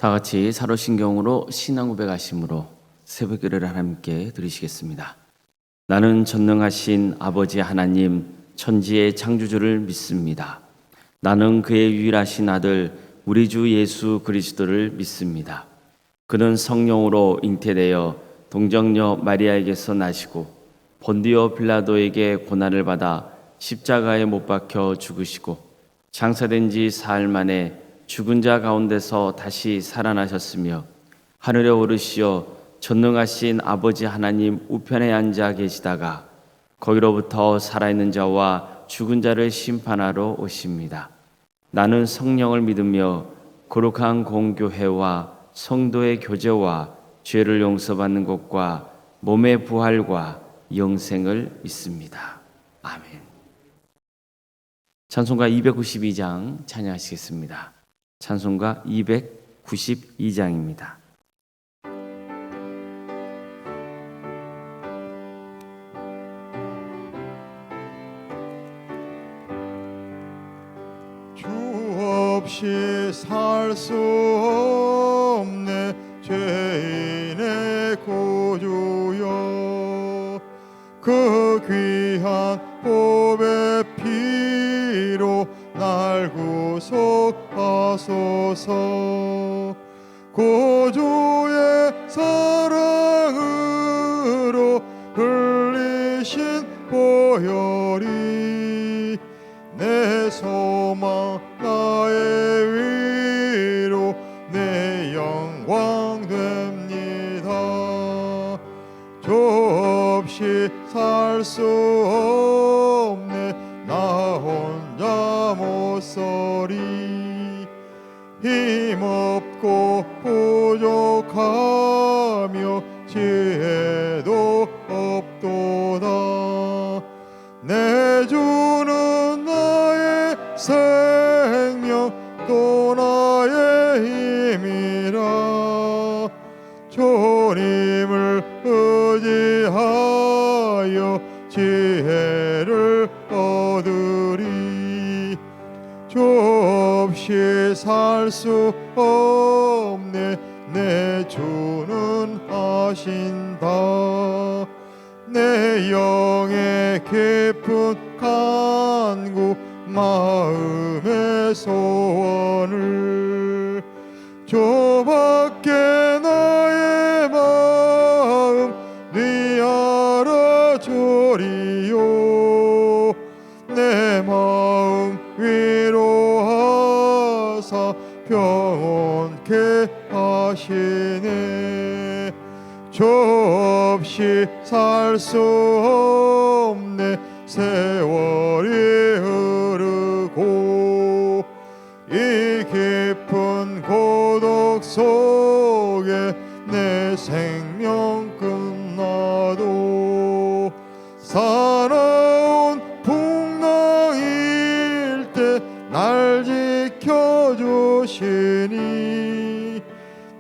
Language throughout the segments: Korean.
다 같이 사도신경으로 신앙 고백하심으로 새벽 예배를 하나님께 드리시겠습니다. 나는 전능하신 아버지 하나님 천지의 창조주를 믿습니다. 나는 그의 유일하신 아들 우리 주 예수 그리스도를 믿습니다. 그는 성령으로 잉태되어 동정녀 마리아에게서 나시고 본디오 빌라도에게 고난을 받아 십자가에 못 박혀 죽으시고 장사된 지 사흘 만에 죽은 자 가운데서 다시 살아나셨으며 하늘에 오르시어 전능하신 아버지 하나님 우편에 앉아 계시다가 거기로부터 살아있는 자와 죽은 자를 심판하러 오십니다. 나는 성령을 믿으며 거룩한 공교회와 성도의 교제와 죄를 용서받는 것과 몸의 부활과 영생을 믿습니다. 아멘. 찬송가 292장 찬양하시겠습니다. 찬송가 292장입니다. 주 없이 살 수 없네 죄인의 구주여, 그 귀한 보배 피로 날 구속하소서. 구주의 사랑으로 흘리신 보혈이 내 소망 나의 위로 내 영광 됩니다. 주 없이 살 수 없네 나 혼자 못 서리. 힘없고 부족하며 지혜도 없도다. 내 주는 나의 생명 또 나의 힘이라. 주님을 의지하여 지혜를 얻으리. 주 없이 살 수 없네 내 주는 하신다. 내 영의 깊은 간구 마음의 소원을 주밖에 나의 마음 네 알아주리요. 내 마음 위로하사 평온케 하시네. 주 없이 살 수 없네 세월이 흐르고 이 깊은 고독 속에 내 생명 끝나도 사나운 풍랑일 때 날 지켜주시니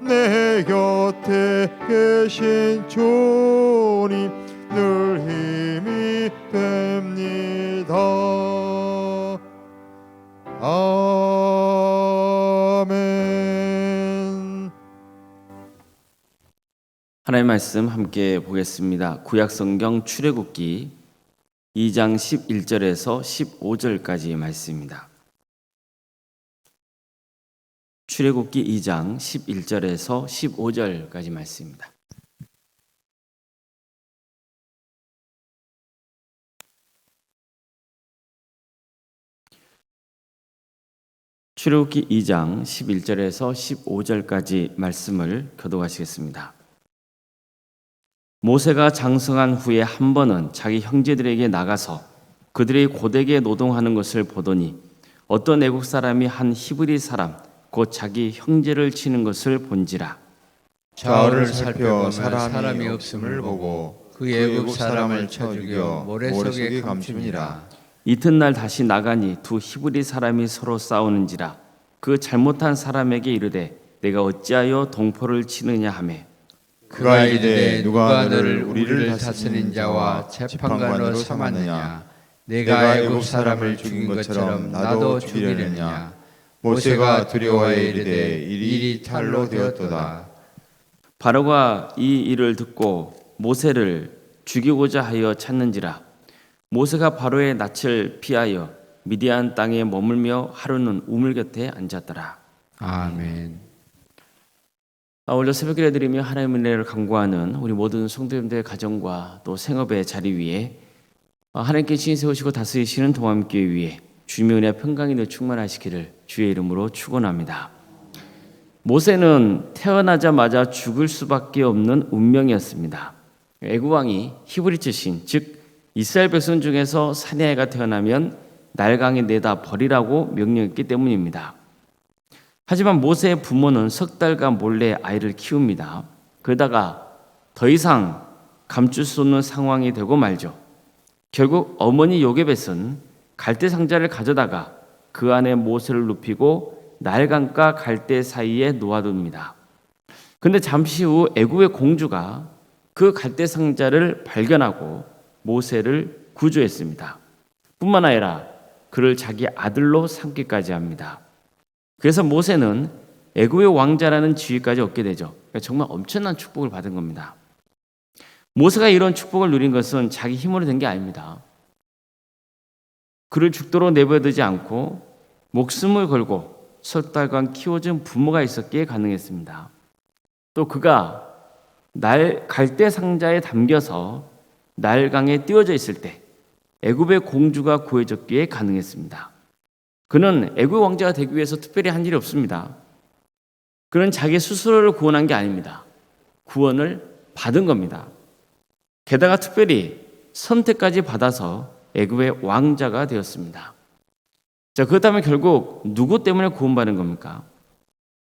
내 곁에 계신 주님 늘 힘이 됩니다. 아멘. 하나님의 말씀 함께 보겠습니다. 구약성경 출애굽기 2장 11절에서 15절까지의 말씀입니다. 출애굽기 2장 11절에서 15절까지 말씀입니다. 출애굽기 2장 11절에서 15절까지 말씀을 교독하시겠습니다. 모세가 장성한 후에 한 번은 자기 형제들에게 나가서 그들이 고되게 노동하는 것을 보더니 어떤 애국 사람이 한 히브리 사람 곧 자기 형제를 치는 것을 본지라. 좌우를 살펴 사람이 없음을 보고 그 애국 사람을 쳐 죽여 모래 속에 감추니라. 이튿날 다시 나가니 두 히브리 사람이 서로 싸우는지라. 그 잘못한 사람에게 이르되 내가 어찌하여 동포를 치느냐 하매 그가 이르되 누가 너를 우리를 다스린 자와 재판관으로 삼았느냐. 내가 애국 사람을 죽인 것처럼 나도 죽이려느냐. 모세가 두려워하여 이르되 일이 탈로 되었도다. 바로가 이 일을 듣고 모세를 죽이고자 하여 찾는지라. 모세가 바로의 낯을 피하여 미디안 땅에 머물며 하루는 우물 곁에 앉았더라. 아멘. 오늘 새벽기도 드리며 하나님의 은혜를 간구하는 우리 모든 성도님들의 가정과 또 생업의 자리 위에 하나님께 신이 세우시고 다스리시는 동암교회 위에 주님의 은혜와 평강이 늘 충만하시기를 주의 이름으로 축원합니다. 모세는 태어나자마자 죽을 수밖에 없는 운명이었습니다. 애굽 왕이 히브리 출신, 즉 이스라엘 백성 중에서 사내아이가 태어나면 날강에 내다 버리라고 명령했기 때문입니다. 하지만 모세의 부모는 석 달간 몰래 아이를 키웁니다. 그러다가 더 이상 감출 수 없는 상황이 되고 말죠. 결국 어머니 요게벳은 갈대 상자를 가져다가 그 안에 모세를 눕히고 날강과 갈대 사이에 놓아둡니다. 그런데 잠시 후 애굽의 공주가 그 갈대 상자를 발견하고 모세를 구조했습니다. 뿐만 아니라 그를 자기 아들로 삼기까지 합니다. 그래서 모세는 애굽의 왕자라는 지위까지 얻게 되죠. 그러니까 정말 엄청난 축복을 받은 겁니다. 모세가 이런 축복을 누린 것은 자기 힘으로 된 게 아닙니다. 그를 죽도록 내버려두지 않고 목숨을 걸고 석 달간 키워준 부모가 있었기에 가능했습니다. 또 그가 갈대 상자에 담겨서 날강에 띄워져 있을 때 애굽의 공주가 구해줬기에 가능했습니다. 그는 애굽 왕자가 되기 위해서 특별히 한 일이 없습니다. 그는 자기 스스로를 구원한 게 아닙니다. 구원을 받은 겁니다. 게다가 특별히 선택까지 받아서 애굽의 왕자가 되었습니다. 자, 그렇다면 결국 누구 때문에 구원받은 겁니까?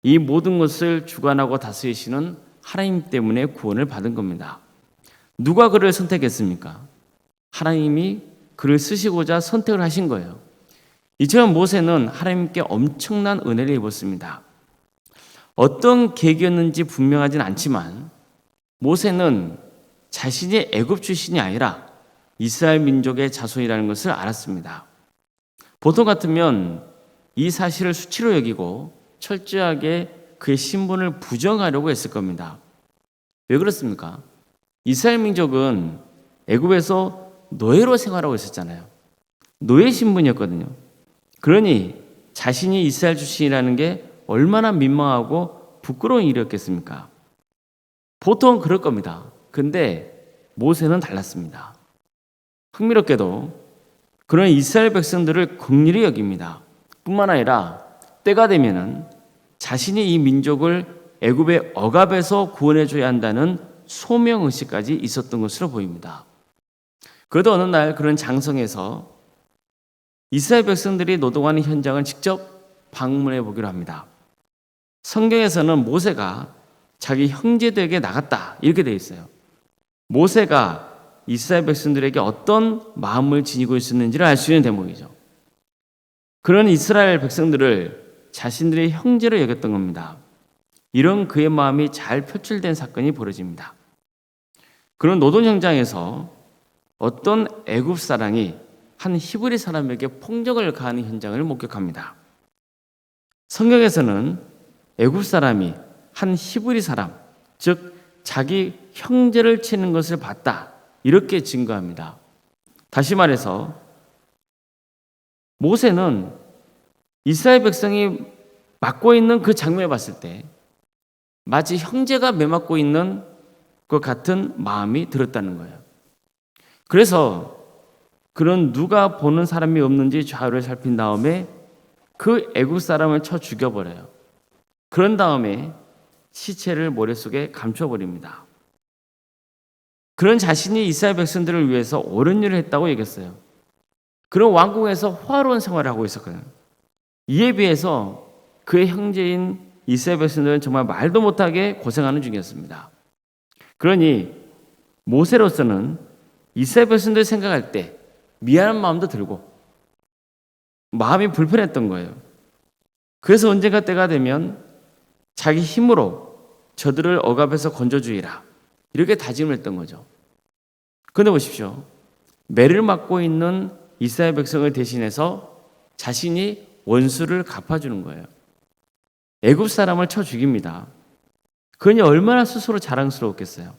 이 모든 것을 주관하고 다스리시는 하나님 때문에 구원을 받은 겁니다. 누가 그를 선택했습니까? 하나님이 그를 쓰시고자 선택을 하신 거예요. 이처럼 모세는 하나님께 엄청난 은혜를 입었습니다. 어떤 계기였는지 분명하진 않지만 모세는 자신이 애굽 출신이 아니라 이스라엘 민족의 자손이라는 것을 알았습니다. 보통 같으면 이 사실을 수치로 여기고 철저하게 그의 신분을 부정하려고 했을 겁니다. 왜 그렇습니까? 이스라엘 민족은 애굽에서 노예로 생활하고 있었잖아요. 노예 신분이었거든요. 그러니 자신이 이스라엘 출신이라는 게 얼마나 민망하고 부끄러운 일이었겠습니까? 보통 그럴 겁니다. 근데 모세는 달랐습니다. 흥미롭게도 그런 이스라엘 백성들을 긍휼히 여깁니다. 뿐만 아니라 때가 되면은 자신이 이 민족을 애굽의 억압에서 구원해줘야 한다는 소명의식까지 있었던 것으로 보입니다. 그러다 어느 날 그런 장성에서 이스라엘 백성들이 노동하는 현장을 직접 방문해 보기로 합니다. 성경에서는 모세가 자기 형제들에게 나갔다 이렇게 되어 있어요. 모세가 이스라엘 백성들에게 어떤 마음을 지니고 있었는지를 알 수 있는 대목이죠. 그런 이스라엘 백성들을 자신들의 형제로 여겼던 겁니다. 이런 그의 마음이 잘 표출된 사건이 벌어집니다. 그런 노동 현장에서 어떤 애굽 사람이 한 히브리 사람에게 폭력을 가하는 현장을 목격합니다. 성경에서는 애굽 사람이 한 히브리 사람, 즉 자기 형제를 치는 것을 봤다 이렇게 증거합니다. 다시 말해서 모세는 이스라엘 백성이 맞고 있는 그 장면을 봤을 때 마치 형제가 매맞고 있는 것 같은 마음이 들었다는 거예요. 그래서 그런 누가 보는 사람이 없는지 좌우를 살핀 다음에 그 애굽 사람을 쳐 죽여버려요. 그런 다음에 시체를 모래 속에 감춰버립니다. 그런 자신이 이스라엘 백성들을 위해서 옳은 일을 했다고 얘기했어요. 그런 왕궁에서 호화로운 생활을 하고 있었거든요. 이에 비해서 그의 형제인 이스라엘 백성들은 정말 말도 못하게 고생하는 중이었습니다. 그러니 모세로서는 이스라엘 백성들 생각할 때 미안한 마음도 들고 마음이 불편했던 거예요. 그래서 언젠가 때가 되면 자기 힘으로 저들을 억압에서 건져주리라 이렇게 다짐을 했던 거죠. 그런데 보십시오. 매를 맞고 있는 이스라엘 백성을 대신해서 자신이 원수를 갚아주는 거예요. 애굽 사람을 쳐 죽입니다. 그러니 얼마나 스스로 자랑스러웠겠어요.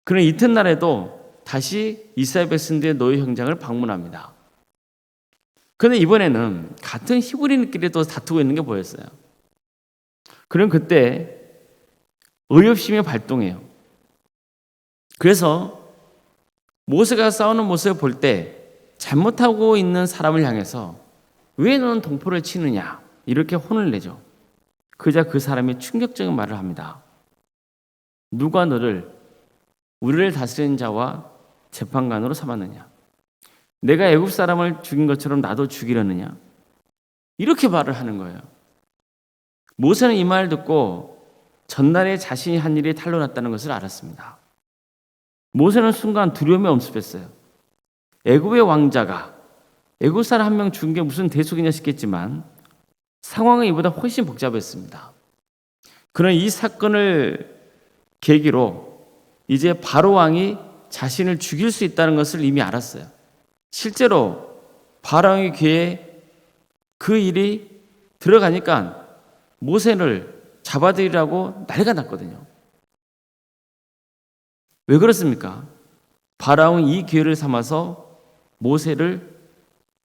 그는 이튿날에도 다시 이스라엘 백성들의 노예 현장을 방문합니다. 그런데 이번에는 같은 히브리인끼리 또 다투고 있는 게 보였어요. 그는 그때 의협심이 발동해요. 그래서 모세가 싸우는 모습을 볼 때 잘못하고 있는 사람을 향해서 왜 너는 동포를 치느냐 이렇게 혼을 내죠. 그러자 그 사람이 충격적인 말을 합니다. 누가 너를 우리를 다스리는 자와 재판관으로 삼았느냐? 내가 애굽 사람을 죽인 것처럼 나도 죽이려느냐? 이렇게 말을 하는 거예요. 모세는 이 말을 듣고 전날에 자신이 한 일이 탄로났다는 것을 알았습니다. 모세는 순간 두려움에 엄습했어요. 애굽의 왕자가 애굽 사람 한 명 죽은 게 무슨 대속이냐 싶겠지만 상황은 이보다 훨씬 복잡했습니다. 그는 이 사건을 계기로 이제 바로 왕이 자신을 죽일 수 있다는 것을 이미 알았어요. 실제로 바로왕의 귀에 그 일이 들어가니까 모세를 잡아들이라고 난리가 났거든요. 왜 그렇습니까? 바로왕은 이 기회를 삼아서 모세를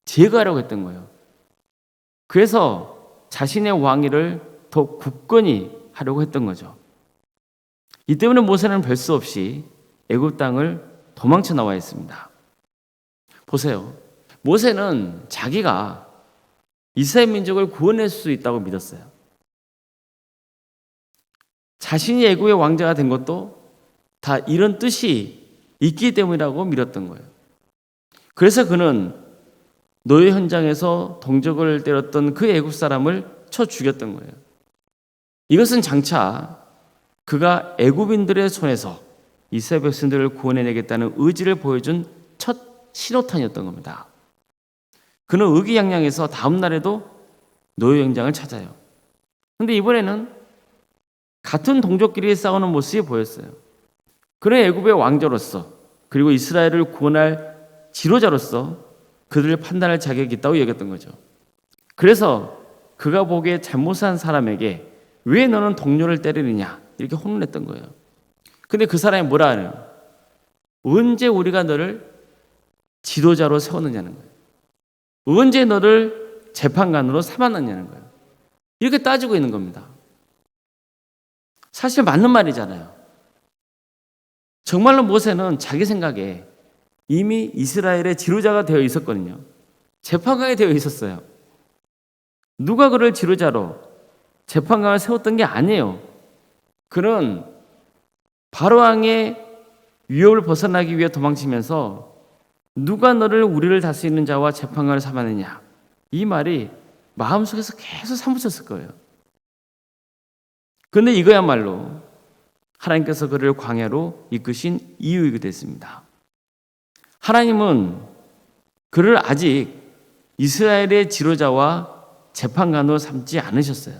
제거하려고 했던 거예요. 그래서 자신의 왕위를 더 굳건히 하려고 했던 거죠. 이 때문에 모세는 별 수 없이 애굽 땅을 도망쳐 나와 있습니다. 보세요. 모세는 자기가 이스라엘 민족을 구원할 수 있다고 믿었어요. 자신이 애굽의 왕자가 된 것도 다 이런 뜻이 있기 때문이라고 믿었던 거예요. 그래서 그는 노예 현장에서 동족을 때렸던 그 애굽 사람을 쳐 죽였던 거예요. 이것은 장차 그가 애굽인들의 손에서 이스라엘 백성들을 구원해내겠다는 의지를 보여준 첫 신호탄이었던 겁니다. 그는 의기양양해서 다음 날에도 노예 현장을 찾아요. 그런데 이번에는 같은 동족끼리 싸우는 모습이 보였어요. 그는 애굽의 왕자로서 그리고 이스라엘을 구원할 지도자로서 그들을 판단할 자격이 있다고 여겼던 거죠. 그래서 그가 보기에 잘못한 사람에게 왜 너는 동료를 때리느냐 이렇게 혼냈던 거예요. 근데 그 사람이 뭐라 하냐? 언제 우리가 너를 지도자로 세웠느냐는 거예요. 언제 너를 재판관으로 삼았느냐는 거예요. 이렇게 따지고 있는 겁니다. 사실 맞는 말이잖아요. 정말로 모세는 자기 생각에 이미 이스라엘의 지도자가 되어 있었거든요. 재판관이 되어 있었어요. 누가 그를 지도자로 재판관을 세웠던 게 아니에요. 그는 바로왕의 위협을 벗어나기 위해 도망치면서 누가 너를 우리를 다스리는 자와 재판관을 삼았느냐 이 말이 마음속에서 계속 사무쳤을 거예요. 그런데 이거야말로 하나님께서 그를 광야로 이끄신 이유이기도 됐습니다. 하나님은 그를 아직 이스라엘의 지도자와 재판관으로 삼지 않으셨어요.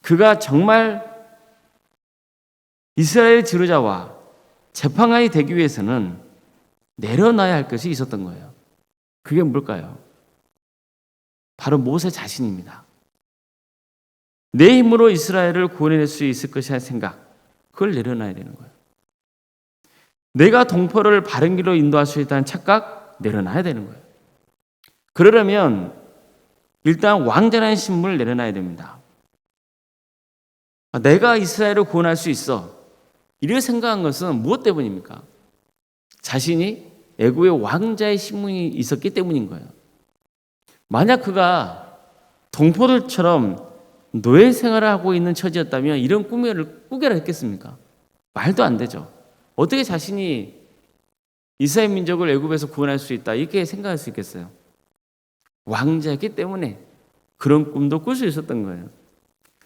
그가 정말 이스라엘 지도자와 재판관이 되기 위해서는 내려놔야 할 것이 있었던 거예요. 그게 뭘까요? 바로 모세 자신입니다. 내 힘으로 이스라엘을 구원해낼 수 있을 것이라는 생각, 그걸 내려놔야 되는 거예요. 내가 동포를 바른 길로 인도할 수 있다는 착각 내려놔야 되는 거예요. 그러려면 일단 왕자라는 신분을 내려놔야 됩니다. 내가 이스라엘을 구원할 수 있어. 이렇게 생각한 것은 무엇 때문입니까? 자신이 애굽의 왕자의 신분이 있었기 때문인 거예요. 만약 그가 동포들처럼 노예 생활을 하고 있는 처지였다면 이런 꾸겨라 했겠습니까? 말도 안 되죠. 어떻게 자신이 이스라엘 민족을 애굽에서 구원할 수 있다 이렇게 생각할 수 있겠어요? 왕자였기 때문에 그런 꿈도 꿀 수 있었던 거예요.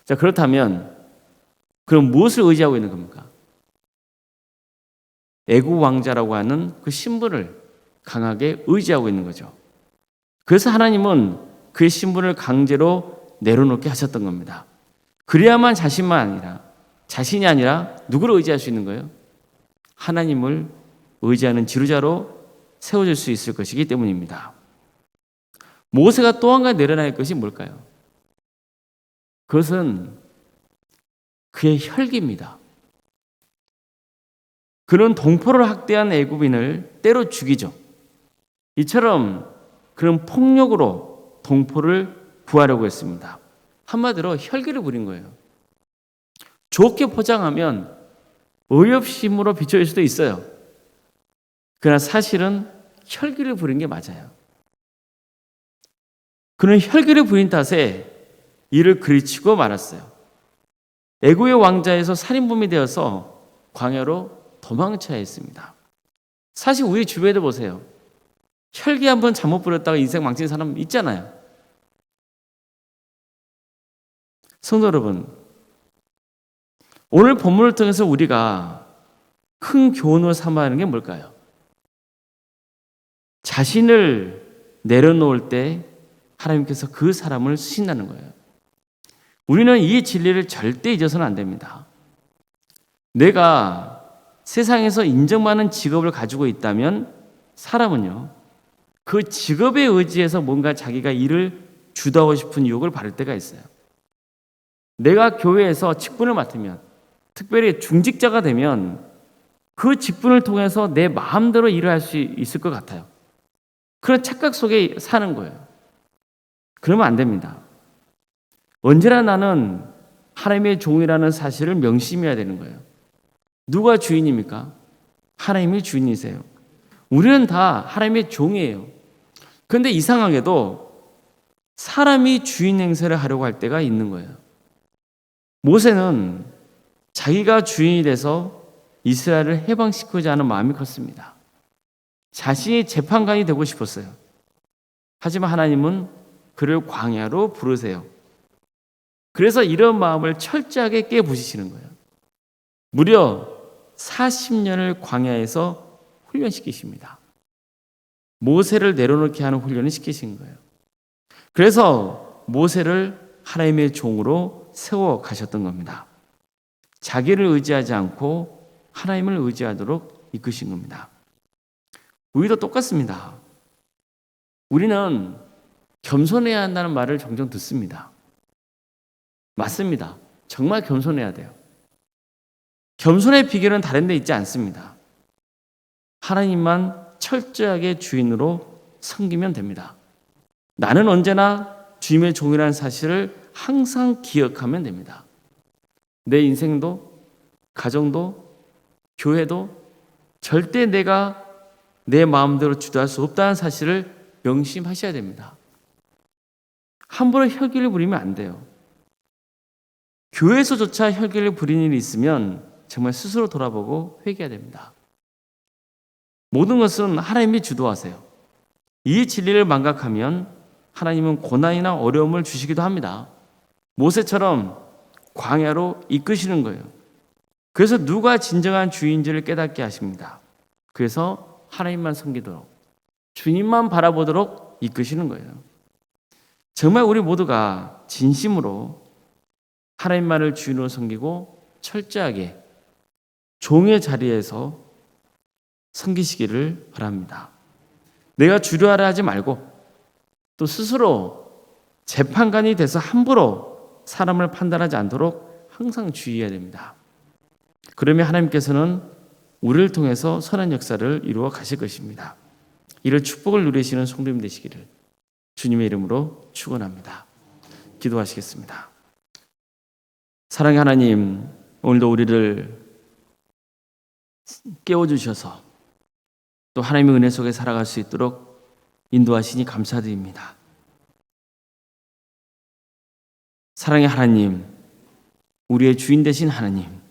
자, 그렇다면 그럼 무엇을 의지하고 있는 겁니까? 애굽 왕자라고 하는 그 신분을 강하게 의지하고 있는 거죠. 그래서 하나님은 그의 신분을 강제로 내려놓게 하셨던 겁니다. 그래야만 자신이 아니라 누구를 의지할 수 있는 거예요? 하나님을 의지하는 지도자로 세워질 수 있을 것이기 때문입니다. 모세가 또 한 가지 내려놔야 할 것이 뭘까요? 그것은 그의 혈기입니다. 그는 동포를 학대한 애굽인을 때려 죽이죠. 이처럼 그는 폭력으로 동포를 구하려고 했습니다. 한마디로 혈기를 부린 거예요. 좋게 포장하면 의협심으로 비춰질 수도 있어요. 그러나 사실은 혈기를 부린 게 맞아요. 그는 혈기를 부린 탓에 이를 그리치고 말았어요. 애굽의 왕자에서 살인범이 되어서 광야로 도망쳐야 했습니다. 사실 우리 주변에도 보세요. 혈기 한번 잘못 부렸다가 인생 망친 사람 있잖아요. 성도 여러분, 오늘 본문을 통해서 우리가 큰 교훈을 삼아야 하는 게 뭘까요? 자신을 내려놓을 때 하나님께서 그 사람을 쓰신다는 거예요. 우리는 이 진리를 절대 잊어서는 안 됩니다. 내가 세상에서 인정받는 직업을 가지고 있다면 사람은요, 그 직업에 의지해서 뭔가 자기가 일을 주도하고 싶은 유혹을 받을 때가 있어요. 내가 교회에서 직분을 맡으면, 특별히 중직자가 되면 그 직분을 통해서 내 마음대로 일을 할 수 있을 것 같아요. 그런 착각 속에 사는 거예요. 그러면 안 됩니다. 언제나 나는 하나님의 종이라는 사실을 명심해야 되는 거예요. 누가 주인입니까? 하나님이 주인이세요. 우리는 다 하나님의 종이에요. 그런데 이상하게도 사람이 주인 행세를 하려고 할 때가 있는 거예요. 모세는 자기가 주인이 돼서 이스라엘을 해방시키고자 하는 마음이 컸습니다. 자신이 재판관이 되고 싶었어요. 하지만 하나님은 그를 광야로 부르세요. 그래서 이런 마음을 철저하게 깨부시시는 거예요. 무려 40년을 광야에서 훈련시키십니다. 모세를 내려놓게 하는 훈련을 시키신 거예요. 그래서 모세를 하나님의 종으로 세워 가셨던 겁니다. 자기를 의지하지 않고 하나님을 의지하도록 이끄신 겁니다. 우리도 똑같습니다. 우리는 겸손해야 한다는 말을 종종 듣습니다. 맞습니다. 정말 겸손해야 돼요. 겸손의 비결은 다른 데 있지 않습니다. 하나님만 철저하게 주인으로 섬기면 됩니다. 나는 언제나 주님의 종이라는 사실을 항상 기억하면 됩니다. 내 인생도, 가정도, 교회도 절대 내가 내 마음대로 주도할 수 없다는 사실을 명심하셔야 됩니다. 함부로 혈기를 부리면 안 돼요. 교회에서조차 혈기를 부리는 일이 있으면 정말 스스로 돌아보고 회개해야 됩니다. 모든 것은 하나님이 주도하세요. 이 진리를 망각하면 하나님은 고난이나 어려움을 주시기도 합니다. 모세처럼 광야로 이끄시는 거예요. 그래서 누가 진정한 주인지를 깨닫게 하십니다. 그래서 하나님만 섬기도록, 주님만 바라보도록 이끄시는 거예요. 정말 우리 모두가 진심으로 하나님만을 주인으로 섬기고 철저하게 종의 자리에서 섬기시기를 바랍니다. 내가 주류하라 하지 말고 또 스스로 재판관이 돼서 함부로 사람을 판단하지 않도록 항상 주의해야 됩니다. 그러면 하나님께서는 우리를 통해서 선한 역사를 이루어 가실 것입니다. 이를 축복을 누리시는 성도님 되시기를 주님의 이름으로 축원합니다. 기도하시겠습니다. 사랑의 하나님, 오늘도 우리를 깨워주셔서 또 하나님의 은혜 속에 살아갈 수 있도록 인도하시니 감사드립니다. 사랑의 하나님, 우리의 주인 되신 하나님,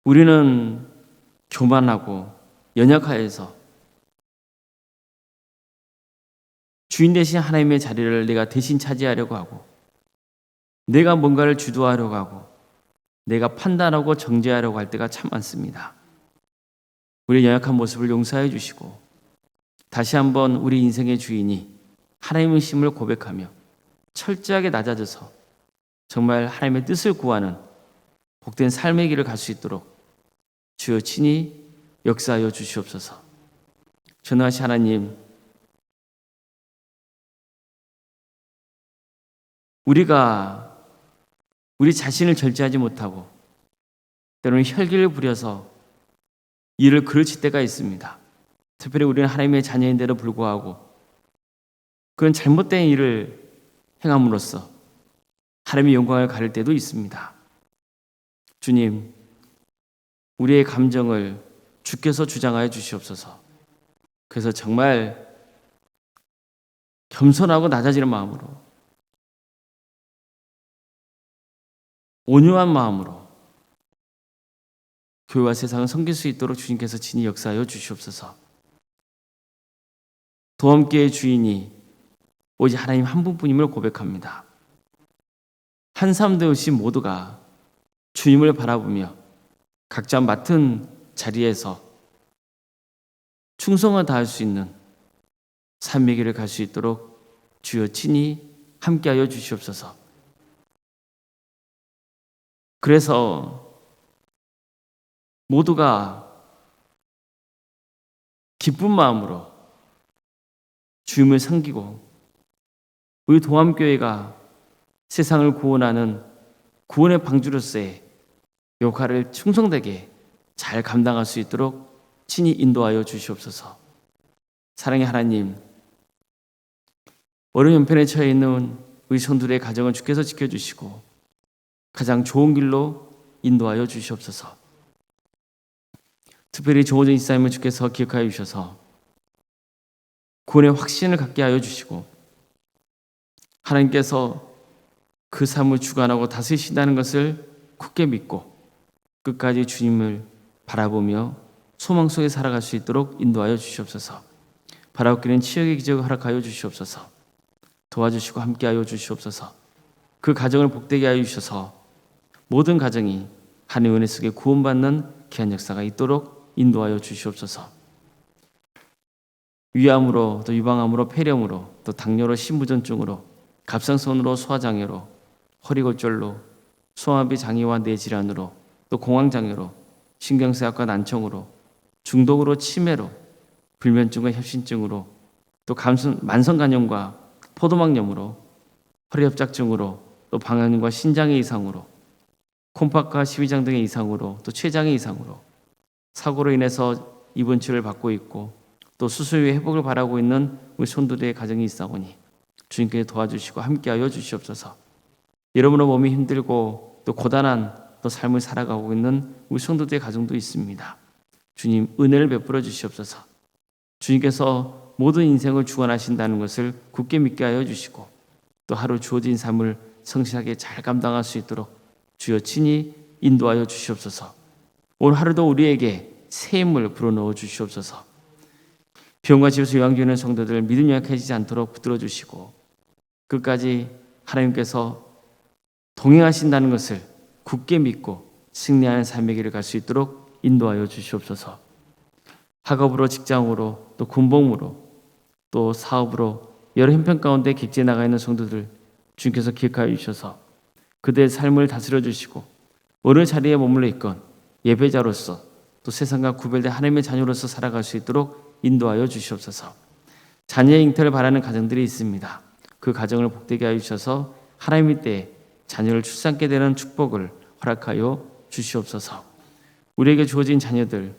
우리는 교만하고 연약하여서 주인 되신 하나님의 자리를 내가 대신 차지하려고 하고 내가 뭔가를 주도하려고 하고 내가 판단하고 정죄하려고 할 때가 참 많습니다. 우리의 연약한 모습을 용서해 주시고 다시 한번 우리 인생의 주인이 하나님이심을 고백하며 철저하게 낮아져서 정말 하나님의 뜻을 구하는 복된 삶의 길을 갈 수 있도록 주여 친히 역사하여 주시옵소서. 전능하신 하나님, 우리가 우리 자신을 절제하지 못하고 때로는 혈기를 부려서 일을 그르칠 때가 있습니다. 특별히 우리는 하나님의 자녀인데도 불구하고 그런 잘못된 일을 행함으로써 하나님의 영광을 가릴 때도 있습니다. 주님, 우리의 감정을 주께서 주장하여 주시옵소서. 그래서 정말 겸손하고 낮아지는 마음으로, 온유한 마음으로 교회와 세상을 섬길 수 있도록 주님께서 친히 역사하여 주시옵소서. 도함교회의 주인이 오직 하나님 한 분뿐임을 고백합니다. 한 사람 되시 모두가 주님을 바라보며 각자 맡은 자리에서 충성을 다할 수 있는 삶의 길을 갈 수 있도록 주여 친히 함께하여 주시옵소서. 그래서 모두가 기쁜 마음으로 주님을 섬기고 우리 동암교회가 세상을 구원하는 구원의 방주로서의 역할을 충성되게 잘 감당할 수 있도록 친히 인도하여 주시옵소서. 사랑의 하나님, 어려운 형편에 처해 있는 우리 성도들의 가정을 주께서 지켜주시고 가장 좋은 길로 인도하여 주시옵소서. 특별히 조호정 집사님을 주께서 기억하여 주셔서 구원의 확신을 갖게 하여 주시고 하나님께서 그 삶을 주관하고 다스리신다는 것을 굳게 믿고 끝까지 주님을 바라보며 소망 속에 살아갈 수 있도록 인도하여 주시옵소서. 바라옵기는 치욕의 기적을 허락하여 주시옵소서. 도와주시고 함께하여 주시옵소서. 그 가정을 복되게 하여 주셔서 모든 가정이 하나님의 은혜 속에 구원받는 귀한 역사가 있도록 인도하여 주시옵소서. 위암으로 또 유방암으로 폐렴으로 또 당뇨로 신부전증으로 갑상선으로 소화장애로 허리골절로 소화비 장애와 뇌질환으로 또 공황장애로 신경쇠약과 난청으로 중독으로 치매로 불면증과 협신증으로 또 만성간염과 포도막염으로 허리협착증으로 또 방광염과 신장의 이상으로 콩팥과 십이장 등의 이상으로 또 췌장의 이상으로 사고로 인해서 입원 치료를 받고 있고 또 수술 후에 회복을 바라고 있는 우리 손들의 가정이 있사오니 주님께 도와주시고 함께하여 주시옵소서. 여러분의 몸이 힘들고 또 고단한 또 삶을 살아가고 있는 우리 성도들의 가정도 있습니다. 주님 은혜를 베풀어 주시옵소서. 주님께서 모든 인생을 주관하신다는 것을 굳게 믿게 하여 주시고 또 하루 주어진 삶을 성실하게 잘 감당할 수 있도록 주여 친히 인도하여 주시옵소서. 오늘 하루도 우리에게 새 힘을 불어넣어 주시옵소서. 병과 집에서 요양되는 성도들 믿음 약해지지 않도록 붙들어 주시고 끝까지 하나님께서 동행하신다는 것을 굳게 믿고 승리하는 삶의 길을 갈 수 있도록 인도하여 주시옵소서. 학업으로 직장으로 또 군복무로 또 사업으로 여러 형편 가운데 객지에 나가 있는 성도들 주님께서 기억하여 주셔서 그들의 삶을 다스려 주시고 어느 자리에 머물러 있건 예배자로서 또 세상과 구별된 하나님의 자녀로서 살아갈 수 있도록 인도하여 주시옵소서. 자녀의 잉태를 바라는 가정들이 있습니다. 그 가정을 복되게 하여 주셔서 하나님의 때에 자녀를 출산케 되는 축복을 허락하여 주시옵소서. 우리에게 주어진 자녀들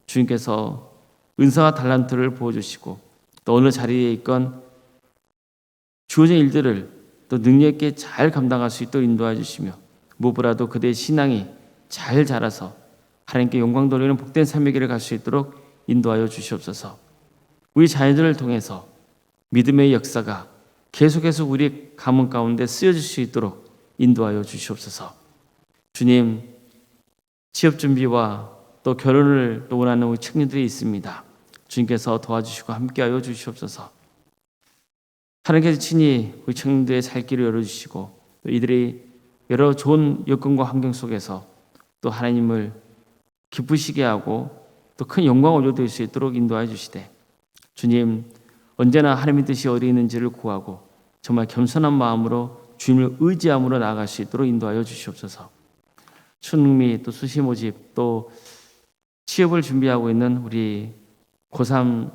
주님께서 은사와 달란트를 부어주시고 또 어느 자리에 있건 주어진 일들을 또 능력 있게 잘 감당할 수 있도록 인도해 주시며 무엇보다도 그들의 신앙이 잘 자라서 하나님께 영광 돌리는 복된 삶의 길을 갈 수 있도록 인도하여 주시옵소서. 우리 자녀들을 통해서 믿음의 역사가 계속해서 우리 가문 가운데 쓰여질 수 있도록 인도하여 주시옵소서. 주님, 취업 준비와 또 결혼을 또 원하는 우리 청년들이 있습니다. 주님께서 도와주시고 함께하여 주시옵소서. 하나님께서 친히 우리 청년들의 살 길을 열어주시고 또 이들이 여러 좋은 여건과 환경 속에서 또 하나님을 기쁘시게 하고 또 큰 영광을 얻을 수 있도록 인도해 주시되 주님 언제나 하나님의 뜻이 어디 있는지를 구하고 정말 겸손한 마음으로 주님을 의지함으로 나아갈 수 있도록 인도하여 주시옵소서. 수능미 또 수시 모집 또 취업을 준비하고 있는 우리 고3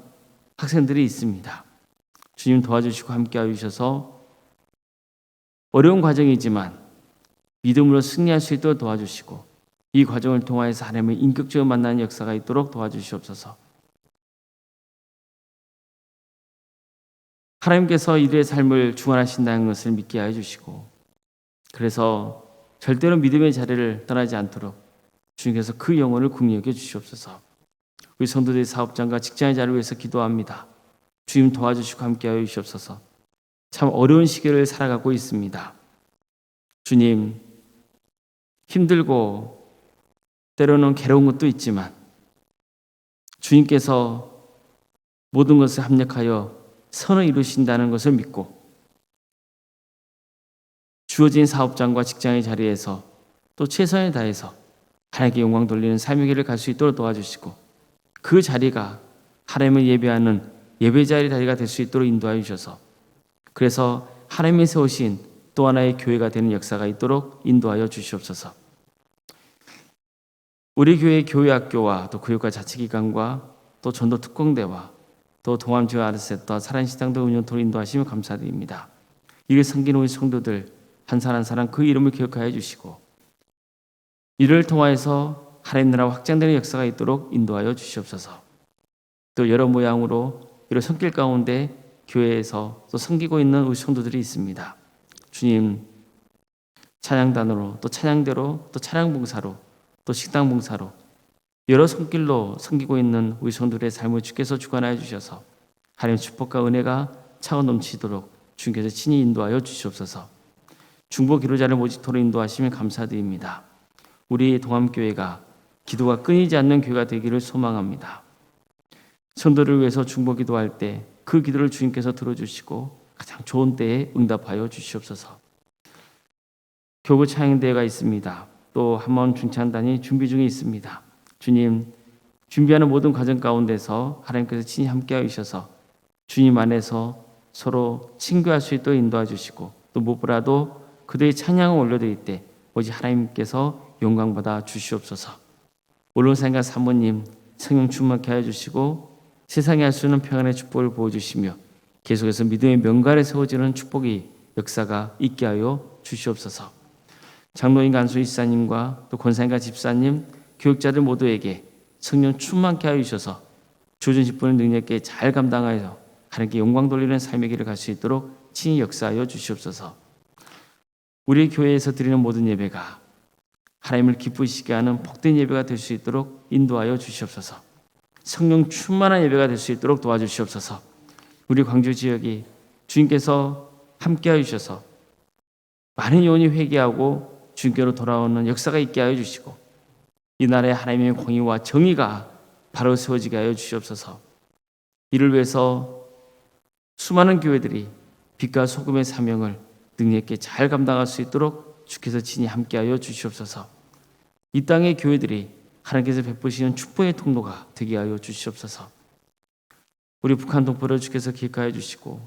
학생들이 있습니다. 주님 도와주시고 함께하여 주셔서 어려운 과정이지만 믿음으로 승리할 수 있도록 도와주시고 이 과정을 통하여서 하나님을 인격적으로 만나는 역사가 있도록 도와주시옵소서. 하나님께서 이들의 삶을 주관하신다는 것을 믿게 하여 주시고 그래서 절대로 믿음의 자리를 떠나지 않도록 주님께서 그 영혼을 긍휼히 여겨 주시옵소서. 우리 성도들의 사업장과 직장의 자리를 위해서 기도합니다. 주님 도와주시고 함께하여 주시옵소서. 참 어려운 시기를 살아가고 있습니다. 주님, 힘들고 때로는 괴로운 것도 있지만 주님께서 모든 것을 합력하여 선을 이루신다는 것을 믿고 주어진 사업장과 직장의 자리에서 또 최선을 다해서 하나님께 영광 돌리는 삶의 길을 갈 수 있도록 도와주시고 그 자리가 하나님을 예배하는 예배자의 자리가 될 수 있도록 인도하여 주셔서 그래서 하나님이 세우신 또 하나의 교회가 되는 역사가 있도록 인도하여 주시옵소서. 우리 교회의 교회학교와 또 교육과 자치기관과 또 전도 특공대와 또 동암지원 아르셋과 사랑시장도 운영토로 인도하시며 감사드립니다. 이를 섬기는 우리 성도들 한 사람 한 사람 그 이름을 기억하여 주시고 이를 통하여서 하나님 나라 확장되는 역사가 있도록 인도하여 주시옵소서. 또 여러 모양으로 이런 손길 가운데 교회에서 또 섬기고 있는 우리 성도들이 있습니다. 주님, 찬양단으로 또 찬양대로 또 찬양봉사로 또 식당봉사로 여러 손길로 섬기고 있는 우리 성도들의 삶을 주께서 주관하여 주셔서 하나님의 축복과 은혜가 차고 넘치도록 주님께서 친히 인도하여 주시옵소서. 중보 기도자를 모집토로 인도하시면 감사드립니다. 우리 동암교회가 기도가 끊이지 않는 교회가 되기를 소망합니다. 성도를 위해서 중보 기도할 때 그 기도를 주님께서 들어주시고 가장 좋은 때에 응답하여 주시옵소서. 교구 찬양대회가 있습니다. 또 한번 중창단이 준비 중에 있습니다. 주님, 준비하는 모든 과정 가운데서 하나님께서 친히 함께하여 주셔서 주님 안에서 서로 친교할 수 있도록 인도해 주시고 또 무엇보다도 그들의 찬양을 올려드릴 때 오직 하나님께서 영광받아 주시옵소서. 올론산과 사모님 성령 충만케 하여 주시고 세상에 할 수 있는 평안의 축복을 보여주시며 계속해서 믿음의 명가를 세워지는 축복이 역사가 있게 하여 주시옵소서. 장로인 간수 이사님과 또 권사님과 집사님 교육자들 모두에게 성령 충만케 하여 주셔서 주어진 직분을 능력 있게 잘 감당하여 하나님께 영광 돌리는 삶의 길을 갈 수 있도록 친히 역사하여 주시옵소서. 우리 교회에서 드리는 모든 예배가 하나님을 기쁘시게 하는 복된 예배가 될 수 있도록 인도하여 주시옵소서. 성령 충만한 예배가 될 수 있도록 도와주시옵소서. 우리 광주 지역이 주님께서 함께하여 주셔서 많은 영혼이 회개하고 주님께로 돌아오는 역사가 있게 하여 주시고 이 나라에 하나님의 공의와 정의가 바로 세워지게 하여 주시옵소서. 이를 위해서 수많은 교회들이 빛과 소금의 사명을 능력 있게 잘 감당할 수 있도록 주께서 친히 함께하여 주시옵소서. 이 땅의 교회들이 하나님께서 베푸시는 축복의 통로가 되게 하여 주시옵소서. 우리 북한 동포를 주께서 기억하여 주시고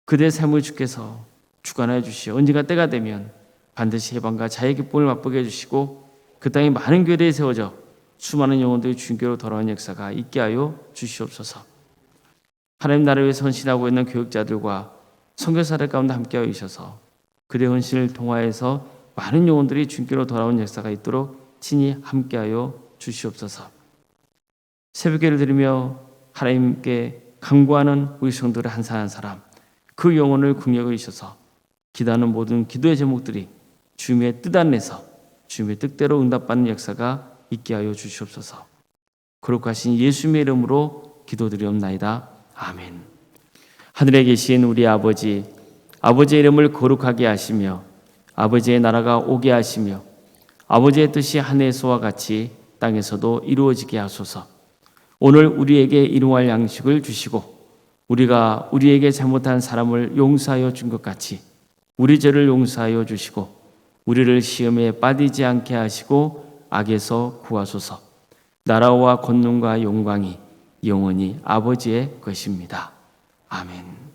그들의 삶을 주께서 주관하여 주시어 언젠가 때가 되면 반드시 해방과 자유의 기쁨을 맛보게 해주시고 그 땅에 많은 교회들이 세워져 수많은 영혼들이 주님께로 돌아오는 역사가 있게 하여 주시옵소서. 하나님 나라를 위해 헌신하고 있는 교육자들과 선교사들 가운데 함께하여 주셔서 그들의 헌신을 통하여서 많은 영혼들이 주님께로 돌아오는 역사가 있도록 친히 함께하여 주시옵소서. 새벽기를 드리며 하나님께 간구하는 우리 성도들 한 사람 한 사람 그 영혼을 긍휼히 여기셔서 기도하는 모든 기도의 제목들이 주님의 뜻 안에서 주님의 뜻대로 응답받는 역사가 있게 하여 주시옵소서. 거룩하신 예수님의 이름으로 기도드리옵나이다. 아멘. 하늘에 계신 우리 아버지, 아버지의 이름을 거룩하게 하시며 아버지의 나라가 오게 하시며 아버지의 뜻이 하늘에서와 같이 땅에서도 이루어지게 하소서. 오늘 우리에게 일용할 양식을 주시고 우리가 우리에게 잘못한 사람을 용서하여 준 것 같이 우리 죄를 용서하여 주시고 우리를 시험에 빠지지 않게 하시고 악에서 구하소서. 나라와 권능과 영광이 영원히 아버지의 것입니다. 아멘.